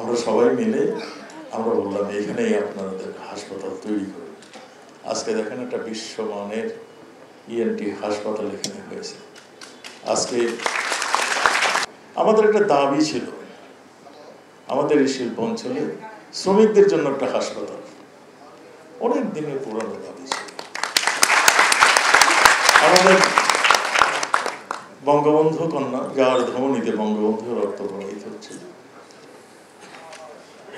আমরা সবাই মিলে আমরা বললাম এখানেই আপনাদের হাসপাতাল তৈরি করুন। আজকে দেখেন একটা বিশ্বমানের ইএনটি হাসপাতাল এখানে হয়েছে। আজকে আমাদের একটা দাবি ছিল, আমাদের এই শিল্প অঞ্চলে শ্রমিকদের জন্য একটা হাসপাতাল অনেক দিনের পুরানো দাবি ছিল। আমাদের বঙ্গবন্ধু কন্যা, যার ধমনীতে বঙ্গবন্ধুর রক্ত প্রবাহিত হচ্ছে,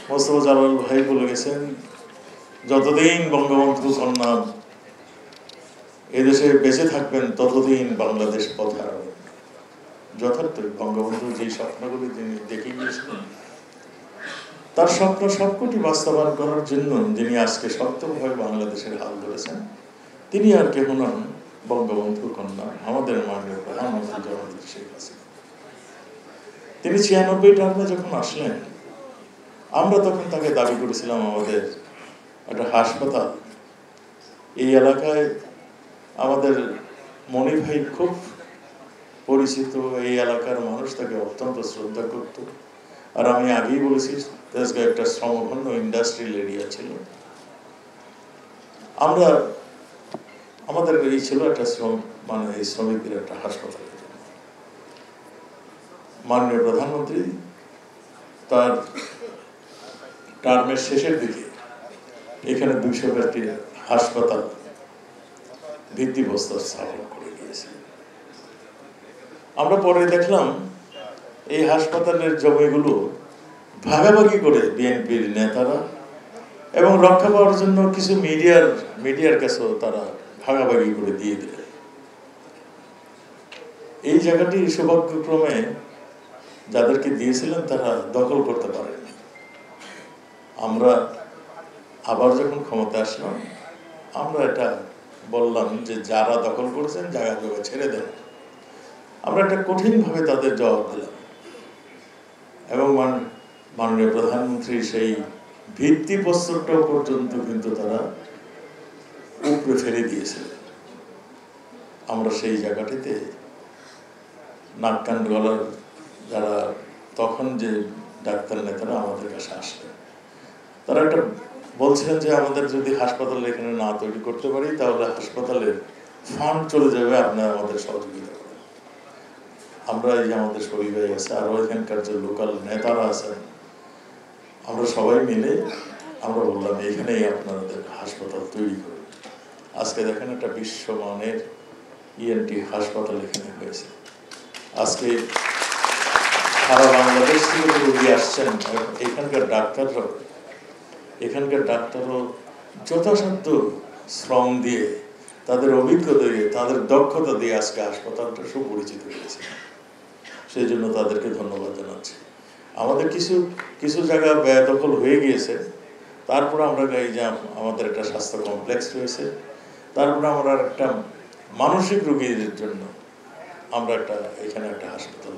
মোস্তফা জালাল ভাই বলে গেছেন, যতদিন বঙ্গবন্ধু কন্যা এদেশে বেঁচে থাকবেন ততদিন বাংলাদেশ পথ হারাবে। যথার্থ বঙ্গবন্ধু যে স্বপ্নগুলি তিনি দেখে গিয়েছিলেন, তার স্বপ্ন সবকটি বাস্তবায়ন করার জন্য যিনি আজকে শক্তভাবে বাংলাদেশের হাল ধরেছেন, তিনি আর কেহ নন, বঙ্গবন্ধু কন্যা আমাদের মাননীয় প্রধানমন্ত্রী জননেত্রী শেখ হাসিনা। তিনি 96 টার্মে যখন আসলেন, আমরা তখন তাকে দাবি করেছিলাম আমাদের একটা হাসপাতাল। এই এলাকায় আমাদের মনি ভাই খুব পরিচিত, এই এলাকার মানুষ তাকে অত্যন্ত শ্রদ্ধা করত। আর আমি আগেই বলেছি, তেজগাঁও একটা শ্রমঘন্য ইন্ডাস্ট্রিয়াল এরিয়া ছিল। আমরা আমাদের এই ছিল একটা এই শ্রমিকের একটা হাসপাতাল। মাননীয় প্রধানমন্ত্রী তার টার্মের শেষের দিকে এখানে 200 বেডের হাসপাতাল ভিত্তিপ্রস্তর স্থাপন করে দিয়েছে। আমরা পরে দেখলাম এই হাসপাতালের জমিগুলো ভাগাভাগি করে বিএনপির নেতারা এবং রক্ষা পাওয়ার জন্য কিছু মিডিয়ার কাছেও তারা ভাগাভাগি করে দিয়ে দিলেন। এই জায়গাটি সৌভাগ্যক্রমে যাদেরকে দিয়েছিলেন তারা দখল করতে পারেনি। আমরা আবার যখন ক্ষমতা আসলাম, আমরা এটা বললাম যে যারা দখল করেছেন জায়গা জগা ছেড়ে দেন। আমরা একটা কঠিনভাবে তাদের জবাব দিলাম এবং মাননীয় প্রধানমন্ত্রী সেই ভিত্তিপ্রস্তরটা পর্যন্ত কিন্তু তারা উপরে ফেলে দিয়েছিলেন। আমরা সেই জায়গাটিতে নাক কান গলার যারা তখন যে ডাক্তার নেতারা আমাদের কাছে আসলেন, তারা একটা বলছিলেন যে আমাদের যদি হাসপাতাল এখানে না তৈরি করতে পারি তাহলে হাসপাতালের ফান্ড চলে যাবে, আপনারা আমাদের সহযোগিতা করেন। আমরা এই যে আমাদের শরীর হয়ে গেছে, আরও এখানকার যে লোকাল নেতারা আছেন, আমরা সবাই মিলে আমরা বললাম এখানেই আপনাদের হাসপাতাল তৈরি করুন। আজকে দেখেন একটা বিশ্বমানের ইএনটি হাসপাতাল এখানে হয়েছে। আজকে সারা বাংলাদেশ থেকে রোগী আসছেন, এখানকার ডাক্তারও যথাসাধ্য শ্রম দিয়ে, তাদের অভিজ্ঞতা দিয়ে, তাদের দক্ষতা দিয়ে আজকে হাসপাতালটা সুপরিচিত হয়েছে। সেই জন্য তাদেরকে ধন্যবাদ জানাচ্ছি। আমাদের কিছু জায়গা ব্যয়দখল হয়ে গিয়েছে, তারপরে আমরা এই যে আমাদের একটা স্বাস্থ্য কমপ্লেক্স রয়েছে, তারপরে আমরা একটা মানসিক রোগীদের জন্য আমরা এখানে একটা হাসপাতাল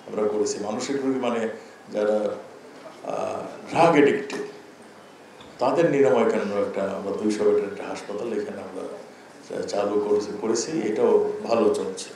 আমরা করেছি। মানসিক রোগী মানে যারা ড্রাগ এডিক্টেড, তাদের নিরাময় কেন্দ্র আমরা 200 বেডের একটা হাসপাতাল এখানে আমরা চালু করেছি। এটাও ভালো চলছে।